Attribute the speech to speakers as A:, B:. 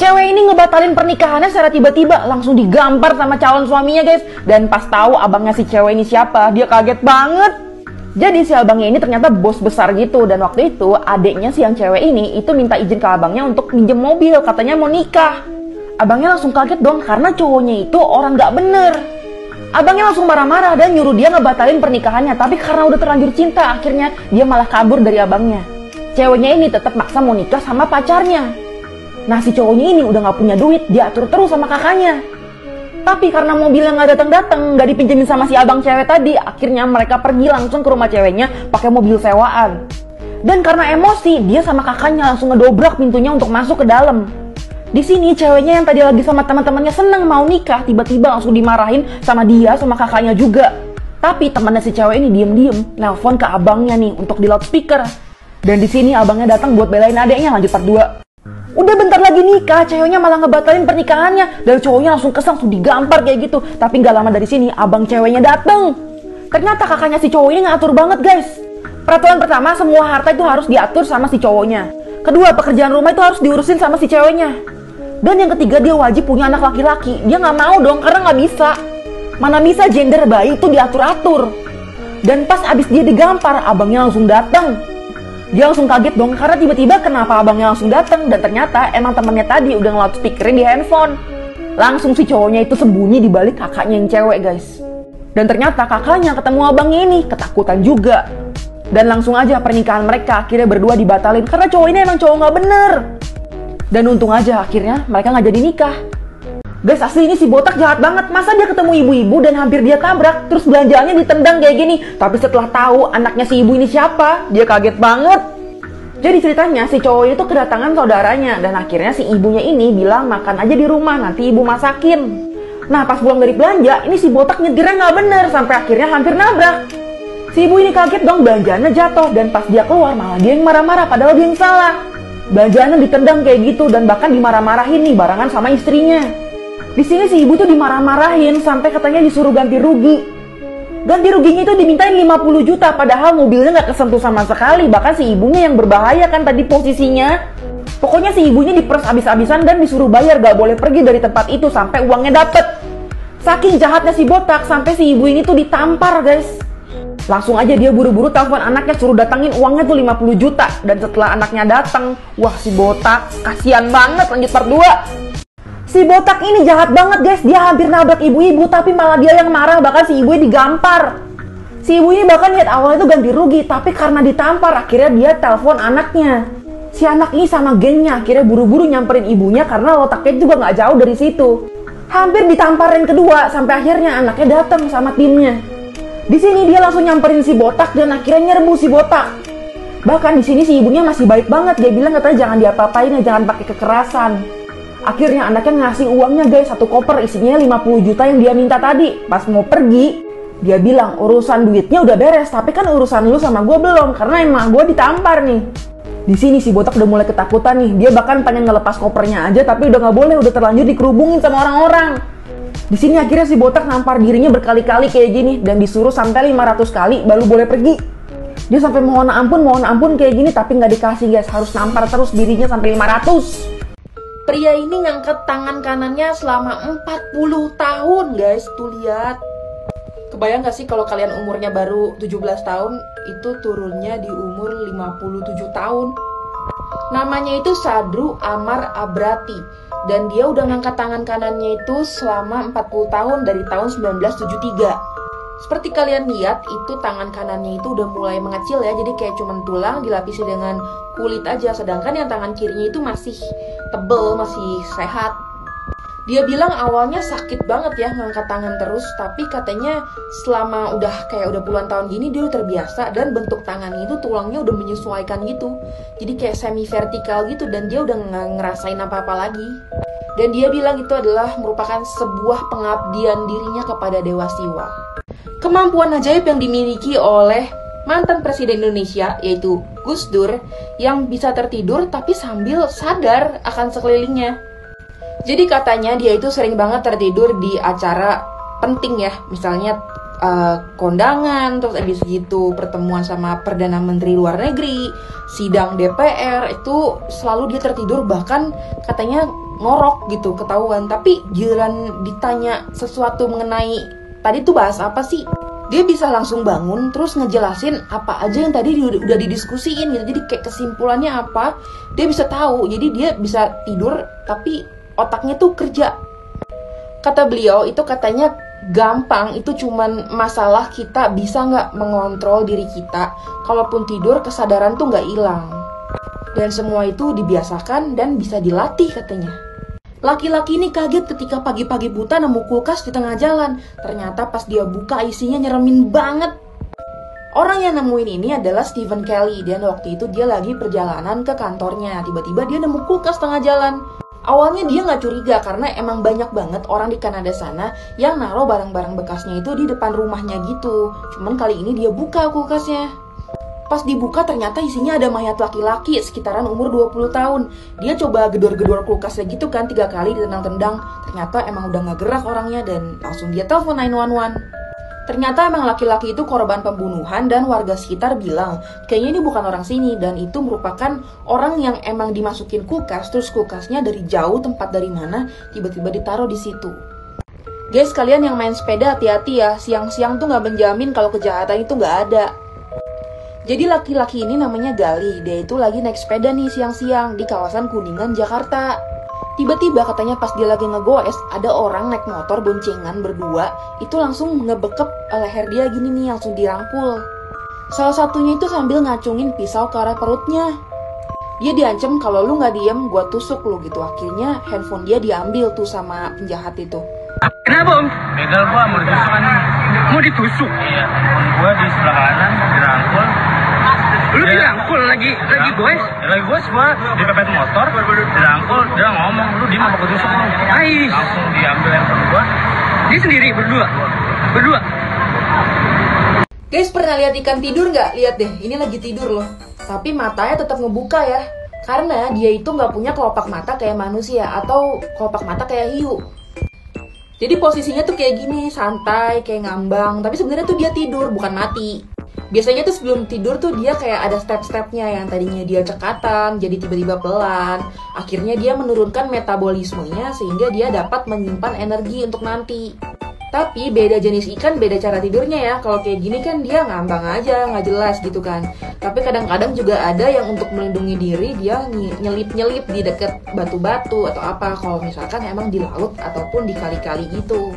A: Cewek ini ngebatalin pernikahannya secara tiba-tiba, langsung digampar sama calon suaminya guys. Dan pas tahu abangnya si cewek ini siapa, dia kaget banget. Jadi si abangnya ini ternyata bos besar gitu. Dan waktu itu adeknya si yang cewek ini itu minta izin ke abangnya untuk minjem mobil, katanya mau nikah. Abangnya langsung kaget dong karena cowoknya itu orang gak bener. Abangnya langsung marah-marah dan nyuruh dia ngebatalin pernikahannya. Tapi karena udah terlanjur cinta, akhirnya dia malah kabur dari abangnya. Ceweknya ini tetap maksa mau nikah sama pacarnya. Nah si cowoknya ini udah gak punya duit, diatur terus sama kakaknya. Tapi karena mobilnya gak datang-datang, gak dipinjemin sama si abang cewek tadi, akhirnya mereka pergi langsung ke rumah ceweknya pakai mobil sewaan. Dan karena emosi, dia sama kakaknya langsung ngedobrak pintunya untuk masuk ke dalam. Di sini ceweknya yang tadi lagi sama teman-temannya seneng mau nikah, tiba-tiba langsung dimarahin sama dia sama kakaknya juga. Tapi temannya si cewek ini diem-diem nelpon ke abangnya nih untuk di loudspeaker. Dan di sini abangnya datang buat belain adeknya. Lanjut part 2. Udah bentar lagi nikah, ceweknya malah ngebatalin pernikahannya. Dan cowoknya langsung kesal, langsung digampar kayak gitu. Tapi gak lama dari sini, abang ceweknya dateng. Ternyata kakaknya si cowok ini ngatur banget guys. Peraturan pertama, semua harta itu harus diatur sama si cowoknya. Kedua, pekerjaan rumah itu harus diurusin sama si ceweknya. Dan yang ketiga, dia wajib punya anak laki-laki. Dia gak mau dong, karena gak bisa. Mana bisa gender bayi itu diatur-atur. Dan pas abis dia digampar, abangnya langsung datang. Dia langsung kaget dong karena tiba-tiba kenapa abangnya langsung datang, dan ternyata emang temennya tadi udah nge-loudspeakerin di handphone. Langsung si cowoknya itu sembunyi di balik kakaknya yang cewek guys. Dan ternyata kakaknya ketemu abangnya ini ketakutan juga. Dan langsung aja pernikahan mereka akhirnya berdua dibatalin karena cowok ini emang cowok nggak bener. Dan untung aja akhirnya mereka nggak jadi nikah. Guys, asli ini si botak jahat banget. Masa dia ketemu ibu-ibu dan hampir dia tabrak, terus belanjaannya ditendang kayak gini. Tapi setelah tahu anaknya si ibu ini siapa, dia kaget banget. Jadi ceritanya si cowok itu kedatangan saudaranya. Dan akhirnya si ibunya ini bilang makan aja di rumah, nanti ibu masakin. Nah pas pulang dari belanja, ini si botak nyetirnya nggak bener, sampai akhirnya hampir nabrak. Si ibu ini kaget dong, belanjaannya jatuh. Dan pas dia keluar malah dia yang marah-marah, padahal dia yang salah. Belanjaannya ditendang kayak gitu dan bahkan dimarah-marahin nih barengan sama istrinya. Di sini si ibu tuh dimarah-marahin sampai katanya disuruh ganti rugi. Ganti ruginya itu dimintain 50 juta padahal mobilnya nggak kesentuh sama sekali. Bahkan si ibunya yang berbahaya kan tadi posisinya. Pokoknya si ibunya diperes abis-abisan dan disuruh bayar, gak boleh pergi dari tempat itu sampai uangnya dapet. Saking jahatnya si botak sampai si ibu ini tuh ditampar guys. Langsung aja dia buru-buru telepon anaknya suruh datangin uangnya tuh 50 juta. Dan setelah anaknya datang, wah si botak kasihan banget. Lanjut part 2. Si botak ini jahat banget guys, dia hampir nabrak ibu-ibu tapi malah dia yang marah, bahkan si ibunya digampar. Si ibu ini bahkan lihat awalnya itu ganti rugi, tapi karena ditampar akhirnya dia telepon anaknya. Si anak ini sama gengnya akhirnya buru-buru nyamperin ibunya karena letaknya juga nggak jauh dari situ. Hampir ditamparin kedua sampai akhirnya anaknya datang sama timnya. Di sini dia langsung nyamperin si botak dan akhirnya nyerbu si botak. Bahkan di sini si ibunya masih baik banget, dia bilang katanya jangan diapa-apain, jangan pakai kekerasan. Akhirnya anaknya ngasih uangnya guys, satu koper isinya 50 juta yang dia minta tadi. Pas mau pergi, dia bilang urusan duitnya udah beres, tapi kan urusan lu sama gue belum, karena emang gue ditampar nih. Di sini si botak udah mulai ketakutan nih, dia bahkan pengen ngelepas kopernya aja, tapi udah nggak boleh, udah terlanjur dikerubungin sama orang-orang. Di sini akhirnya si botak nampar dirinya berkali-kali kayak gini dan disuruh sampai 500 kali baru boleh pergi. Dia sampai mohon ampun kayak gini tapi nggak dikasih guys, harus nampar terus dirinya sampai 500.
B: Pria ini ngangkat tangan kanannya selama 40 tahun guys, tuh lihat. Kebayang gak sih kalau kalian umurnya baru 17 tahun, itu turunnya di umur 57 tahun. Namanya itu Sadru Amar Abrati. Dan dia udah ngangkat tangan kanannya itu selama 40 tahun dari tahun 1973. Seperti kalian lihat, itu tangan kanannya itu udah mulai mengecil ya, jadi kayak cuman tulang dilapisi dengan kulit aja. Sedangkan yang tangan kirinya itu masih tebel, masih sehat. Dia bilang awalnya sakit banget ya ngangkat tangan terus, tapi katanya selama udah puluhan tahun gini dia udah terbiasa dan bentuk tangannya itu tulangnya udah menyesuaikan gitu. Jadi kayak semi vertikal gitu dan dia udah nggak ngerasain apa-apa lagi. Dan dia bilang itu adalah merupakan sebuah pengabdian dirinya kepada Dewa Siwa. Kemampuan ajaib yang dimiliki oleh mantan Presiden Indonesia yaitu Gus Dur yang bisa tertidur tapi sambil sadar akan sekelilingnya. Jadi katanya dia itu sering banget tertidur di acara penting ya, misalnya kondangan, terus abis gitu pertemuan sama Perdana Menteri Luar Negeri, sidang DPR, itu selalu dia tertidur, bahkan katanya norok gitu, ketahuan. Tapi giliran ditanya sesuatu mengenai tadi tuh bahas apa sih, dia bisa langsung bangun terus ngejelasin apa aja yang tadi udah didiskusiin gitu. Jadi kayak kesimpulannya apa dia bisa tahu, jadi dia bisa tidur tapi otaknya tuh kerja. Kata beliau itu katanya gampang, itu cuman masalah kita bisa nggak mengontrol diri kita. Kalaupun tidur kesadaran tuh nggak hilang, dan semua itu dibiasakan dan bisa dilatih katanya. Laki-laki ini kaget ketika pagi-pagi buta nemu kulkas di tengah jalan. Ternyata pas dia buka isinya nyeremin banget. Orang yang nemuin ini adalah Stephen Kelly, dan waktu itu dia lagi perjalanan ke kantornya. Tiba-tiba dia nemu kulkas tengah jalan. Awalnya dia nggak curiga karena emang banyak banget orang di Kanada sana yang naruh barang-barang bekasnya itu di depan rumahnya gitu. Cuman kali ini dia buka kulkasnya. Pas dibuka ternyata isinya ada mayat laki-laki sekitaran umur 20 tahun. Dia coba gedor-gedor kulkasnya gitu kan 3 kali ditendang-tendang. Ternyata emang udah nggak gerak orangnya dan langsung dia telepon 911. Ternyata emang laki-laki itu korban pembunuhan dan warga sekitar bilang kayaknya ini bukan orang sini, dan itu merupakan orang yang emang dimasukin kulkas, terus kulkasnya dari jauh tempat dari mana tiba-tiba ditaruh di situ. Guys, kalian yang main sepeda hati-hati ya, siang-siang tuh nggak menjamin kalau kejahatan itu nggak ada. Jadi laki-laki ini namanya Gali, dia itu lagi naik sepeda nih siang-siang di kawasan Kuningan, Jakarta. Tiba-tiba katanya pas dia lagi ngegoes, ada orang naik motor boncengan berdua, itu langsung ngebekep leher dia gini nih, langsung dirangkul. Salah satunya itu sambil ngacungin pisau ke arah perutnya. Dia diancam kalau lu nggak diem, gua tusuk lu gitu. Akhirnya handphone dia diambil tuh sama penjahat itu.
C: Kenapa om? Begal gua mau ditusuk kan. Mau ditusuk? Iya, handphone gua di sebelah kanan dirangkul. Lu dirangkul lagi goes? Ya, lagi goes gua dipepet motor, dirangkul, dia ngomong, lu di mana ketusuk lu? Langsung diambil handphone gua. Dia sendiri berdua.
B: Guys, pernah lihat ikan tidur nggak? Lihat deh, ini lagi tidur loh. Tapi matanya tetap ngebuka ya. Karena dia itu nggak punya kelopak mata kayak manusia atau kelopak mata kayak hiu. Jadi posisinya tuh kayak gini, santai, kayak ngambang. Tapi sebenarnya tuh dia tidur, bukan mati. Biasanya tuh sebelum tidur tuh dia kayak ada step-stepnya, yang tadinya dia cekatan, jadi tiba-tiba pelan. Akhirnya dia menurunkan metabolismenya sehingga dia dapat menyimpan energi untuk nanti. Tapi beda jenis ikan, beda cara tidurnya ya. Kalau kayak gini kan dia ngambang aja, nggak jelas gitu kan. Tapi kadang-kadang juga ada yang untuk melindungi diri, dia nyelip-nyelip di dekat batu-batu atau apa. Kalau misalkan emang di laut ataupun di kali-kali gitu.